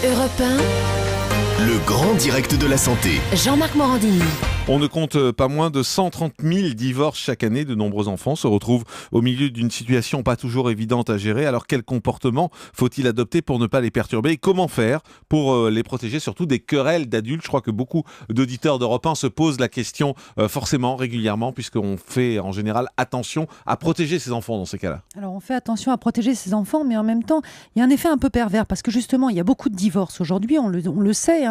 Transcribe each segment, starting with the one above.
Europe 1, Le grand direct de la santé. Jean-Marc Morandini. On ne compte pas moins de 130 000 divorces chaque année. De nombreux enfants se retrouvent au milieu d'une situation pas toujours évidente à gérer. Alors quel comportement faut-il adopter pour ne pas les perturber? Et comment faire pour les protéger surtout des querelles d'adultes? Je crois que beaucoup d'auditeurs d'Europe 1 se posent la question forcément, régulièrement, puisqu'on fait en général attention à protéger ses enfants dans ces cas-là. Alors on fait attention à protéger ses enfants, mais en même temps, il y a un effet un peu pervers, parce que justement, il y a beaucoup de divorces aujourd'hui, on le sait,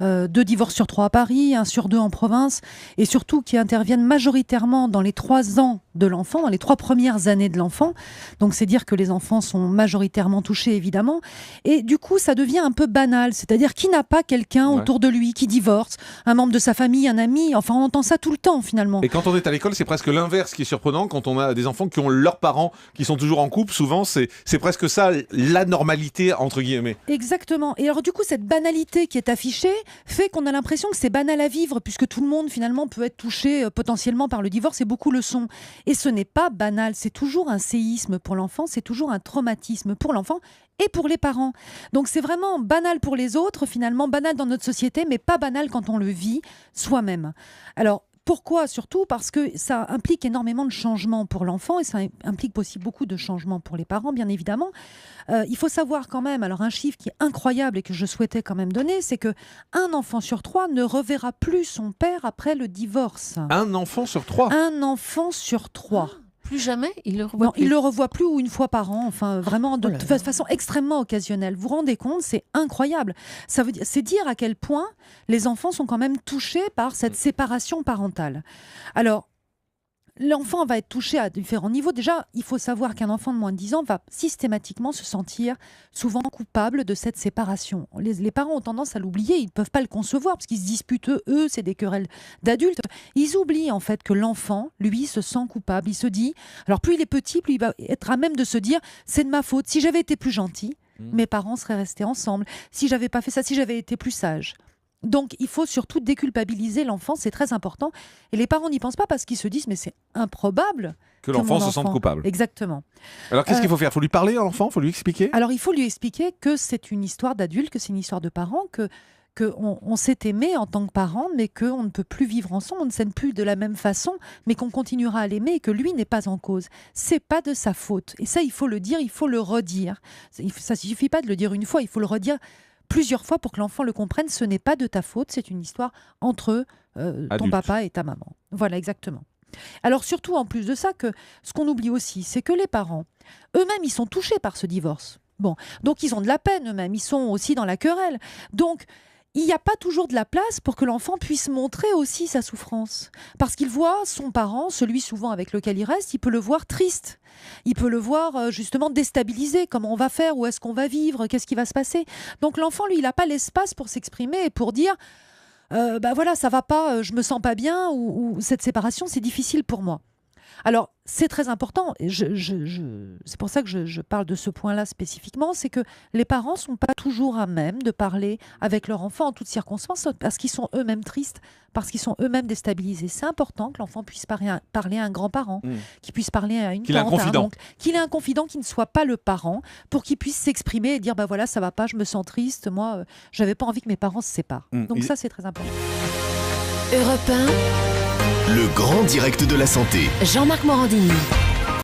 2 divorces sur 3 à Paris, 1 sur 2 en province, et surtout qui interviennent majoritairement dans les 3 ans de l'enfant, dans les 3 premières années de l'enfant. Donc c'est dire que les enfants sont majoritairement touchés, évidemment, et du coup ça devient un peu banal, c'est-à-dire qui n'a pas quelqu'un autour de lui qui divorce, un membre de sa famille, un ami, enfin on entend ça tout le temps finalement. Et quand on est à l'école, c'est presque l'inverse qui est surprenant. Quand on a des enfants qui ont leurs parents qui sont toujours en couple, souvent c'est presque ça la normalité entre guillemets. Exactement. Et alors du coup, cette banalité qui est affichée fait qu'on a l'impression que c'est banal à vivre, puisque tout le monde finalement peut être touché potentiellement par le divorce, et beaucoup le sont. Et ce n'est pas banal, c'est toujours un séisme pour l'enfant, c'est toujours un traumatisme pour l'enfant et pour les parents. Donc c'est vraiment banal pour les autres, finalement banal dans notre société, mais pas banal quand on le vit soi-même. Alors pourquoi? Surtout parce que ça implique énormément de changements pour l'enfant, et ça implique aussi beaucoup de changements pour les parents, bien évidemment. Il faut savoir quand même, alors un chiffre qui est incroyable et que je souhaitais quand même donner, c'est que un enfant sur 3 ne reverra plus son père après le divorce. Un enfant sur 3? Un enfant sur 3. Plus jamais, il le revoit Non, plus. il le revoit plus, ou une fois par an, enfin vraiment de façon extrêmement occasionnelle. Vous vous rendez compte, c'est incroyable. Ça veut dire, c'est dire à quel point les enfants sont quand même touchés par cette séparation parentale. Alors, l'enfant va être touché à différents niveaux. Déjà, il faut savoir qu'un enfant de moins de 10 ans va systématiquement se sentir souvent coupable de cette séparation. Les parents ont tendance à l'oublier, ils ne peuvent pas le concevoir parce qu'ils se disputent, eux, c'est des querelles d'adultes. Ils oublient en fait que l'enfant, lui, se sent coupable. Il se dit, alors plus il est petit, plus il va être à même de se dire, c'est de ma faute. Si j'avais été plus gentil, mes parents seraient restés ensemble. Si j'avais pas fait ça, si j'avais été plus sage. Donc, il faut surtout déculpabiliser l'enfant, c'est très important. Et les parents n'y pensent pas parce qu'ils se disent, mais c'est improbable Que l'enfant se sente coupable. Exactement. Alors qu'est-ce qu'il faut faire? Il faut lui parler à l'enfant? Il faut lui expliquer? Alors, il faut lui expliquer que c'est une histoire d'adulte, que c'est une histoire de parents, qu'on s'est aimé en tant que parents, mais qu'on ne peut plus vivre ensemble, on ne s'aime plus de la même façon, mais qu'on continuera à l'aimer et que lui n'est pas en cause. C'est pas de sa faute. Et ça, il faut le dire, il faut le redire. Ça ne suffit pas de le dire une fois, il faut le redire plusieurs fois pour que l'enfant le comprenne. Ce n'est pas de ta faute, c'est une histoire entre ton papa et ta maman. Voilà, exactement. Alors surtout, en plus de ça, que ce qu'on oublie aussi, c'est que les parents, eux-mêmes, ils sont touchés par ce divorce. Bon, donc ils ont de la peine eux-mêmes, ils sont aussi dans la querelle. Donc, il n'y a pas toujours de la place pour que l'enfant puisse montrer aussi sa souffrance. Parce qu'il voit son parent, celui souvent avec lequel il reste, il peut le voir triste. Il peut le voir justement déstabilisé. Comment on va faire? Où est-ce qu'on va vivre? Qu'est-ce qui va se passer? Donc l'enfant, lui, il n'a pas l'espace pour s'exprimer et pour dire voilà, ça va pas, je me sens pas bien, ou cette séparation, c'est difficile pour moi. Alors, c'est très important, et c'est pour ça que je parle de ce point-là spécifiquement, c'est que les parents ne sont pas toujours à même de parler avec leur enfant en toutes circonstances, parce qu'ils sont eux-mêmes tristes, parce qu'ils sont eux-mêmes déstabilisés. C'est important que l'enfant puisse parler à un grand-parent, qu'il puisse parler à une tante, à un oncle, qu'il ait un confident qui ne soit pas le parent, pour qu'il puisse s'exprimer et dire, bah voilà, ça va pas, je me sens triste, moi, j'avais pas envie que mes parents se séparent. Donc ça, c'est très important. Europe 1, Le grand direct de la santé. Jean-Marc Morandini.